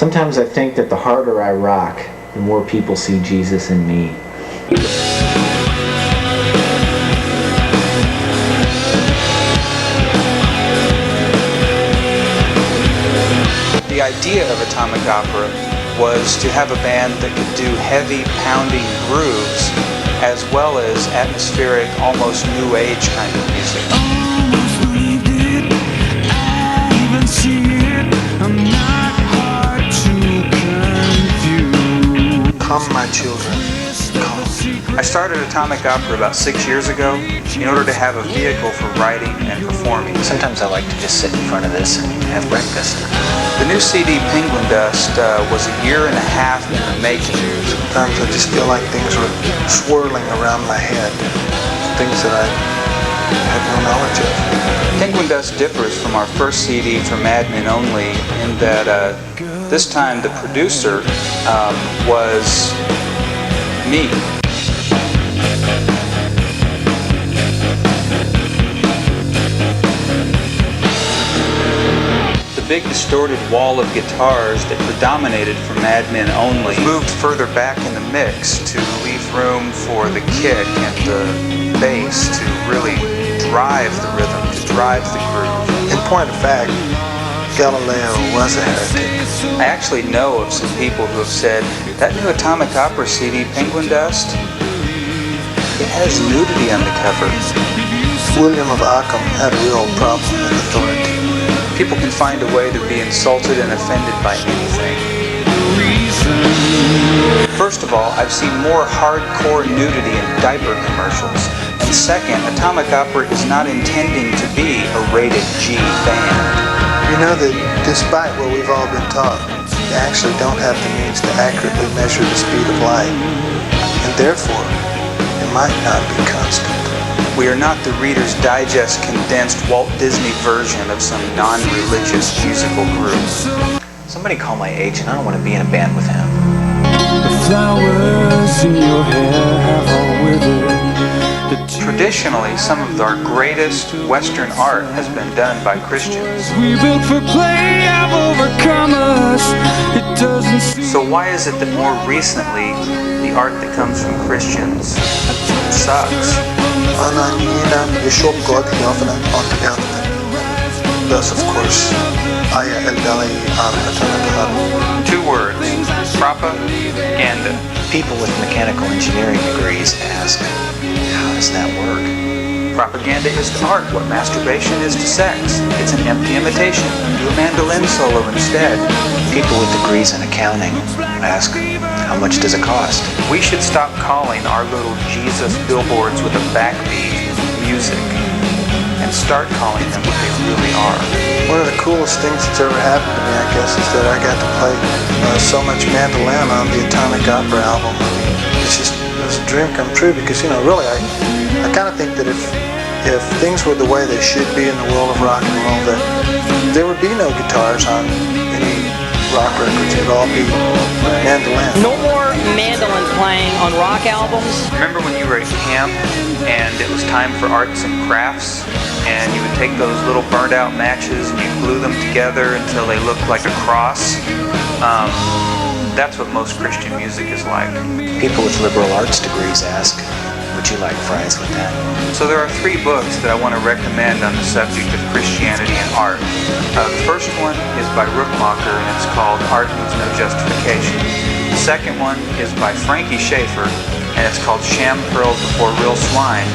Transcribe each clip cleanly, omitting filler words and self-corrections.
Sometimes I think that the harder I rock, the more people see Jesus in me. The idea of Atomic Opera was to have a band that could do heavy pounding grooves as well as atmospheric, almost new age kind of music. Come, my children, come. I started Atomic Opera about 6 years ago in order to have a vehicle for writing and performing. Sometimes I like to just sit in front of this and have breakfast. The new CD, Penguin Dust, was a year and a half in the making. Sometimes I just feel like things are swirling around my head, things that I have no knowledge of. Penguin Dust differs from our first CD for Madmen Only in that this time the producer was me. The big distorted wall of guitars that predominated for Madmen Only moved further back in the mix to leave room for the kick and the bass to really drive the rhythm, to drive the groove. In point of fact, Galileo was a heretic. I actually know of some people who have said, that new Atomic Opera CD, Penguin Dust, it has nudity on the cover. William of Ockham had a real problem with authority. People can find a way to be insulted and offended by anything. First of all, I've seen more hardcore nudity in diaper commercials. And second, Atomic Opera is not intending to be a rated G band. You know that despite what we've all been taught, you actually don't have the means to accurately measure the speed of light, and therefore, it might not be constant. We are not the Reader's Digest condensed Walt Disney version of some non-religious musical group. Somebody call my agent. I don't want to be in a band with him. The flowers in your hair have all withered. Traditionally, some of our greatest Western art has been done by Christians. We built for play have overcome us. It doesn't seem. So why is it that more recently, the art that comes from Christians sucks? Thus, of course, Aya el-Dali al-Atanakahad. 2 words, propaganda. People with mechanical engineering degrees ask, how does that work? Propaganda is to art what masturbation is to sex. It's an empty imitation. Do a mandolin solo instead. People with degrees in accounting ask, how much does it cost? We should stop calling our little Jesus billboards with a backbeat music and start calling them what they really are. One of the coolest things that's ever happened to me, I guess, is that I got to play so much mandolin on the Atomic Opera album. It was a dream come true because, really, I kind of think that if things were the way they should be in the world of rock and roll, that there would be no guitars on any rock records. It would all be mandolin. No more mandolin playing on rock albums. Remember when you were at camp and it was time for arts and crafts, and you would take those little burned out matches and you glue them together until they looked like a cross? That's what most Christian music is like. People with liberal arts degrees ask, would you like fries with that? So there are 3 books that I want to recommend on the subject of Christianity and art. The first one is by Rookmacher, and it's called Art Needs No Justification. The second one is by Frankie Schaeffer, and it's called Sham Pearls Before Real Swine.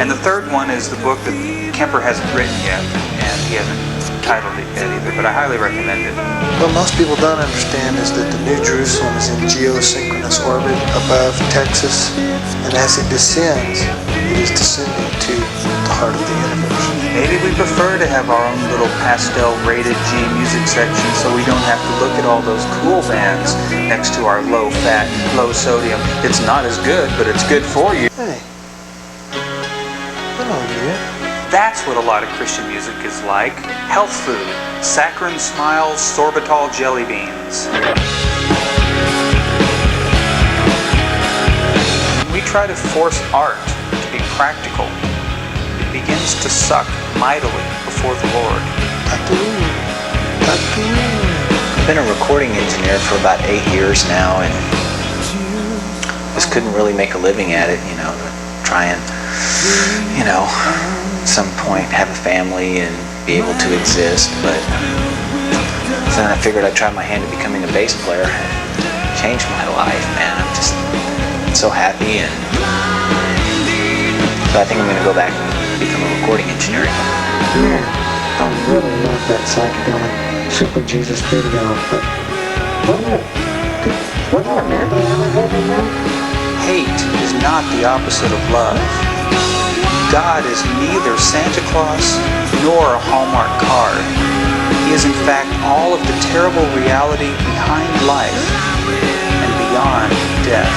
And the third one is the book that Kemper hasn't written yet, and he hasn't titled it yet either, but I highly recommend it. What most people don't understand is that the New Jerusalem is in geosynchronous orbit above Texas, and as it descends, it is descending to the heart of the universe. Maybe we prefer to have our own little pastel rated G music section so we don't have to look at all those cool bands next to our low fat, low sodium. It's not as good, but it's good for you. Hey. Hello, dear. That's what a lot of Christian music is like. Health food. Saccharin Smiles sorbitol jelly beans. When we try to force art to be practical, it begins to suck mightily before the Lord. I've been a recording engineer for about 8 years now, and just couldn't really make a living at it, you know, try and, you know, at some point have a family and be able to exist. But then I figured I'd try my hand at becoming a bass player and change my life, man. I'm just so happy, and so I think I'm going to go back and become a recording engineer. Man, I really love that psychedelic Super Jesus video, but wasn't it mandolin heavy, man? Hate is not the opposite of love. God is neither Santa Claus nor a Hallmark card. He is in fact all of the terrible reality behind life and beyond death.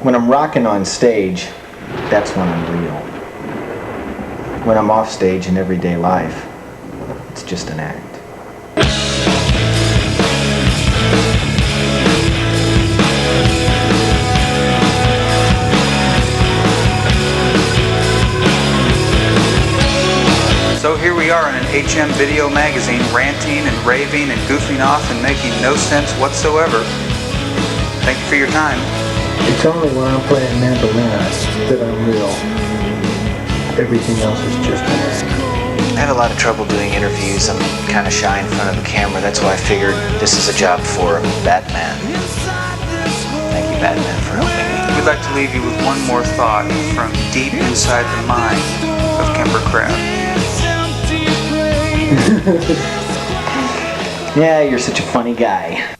When I'm rocking on stage, that's when I'm real. When I'm off stage in everyday life, it's just an act. So here we are in an HM Video magazine, ranting and raving and goofing off and making no sense whatsoever. Thank you for your time. It's only when I'm playing mandolin that I'm real. Everything else is just an act. I have a lot of trouble doing interviews. I'm kind of shy in front of the camera. That's why I figured this is a job for Batman. Batman, for helping me. We'd like to leave you with one more thought from deep inside the mind of Kemper Craft. Yeah, you're such a funny guy.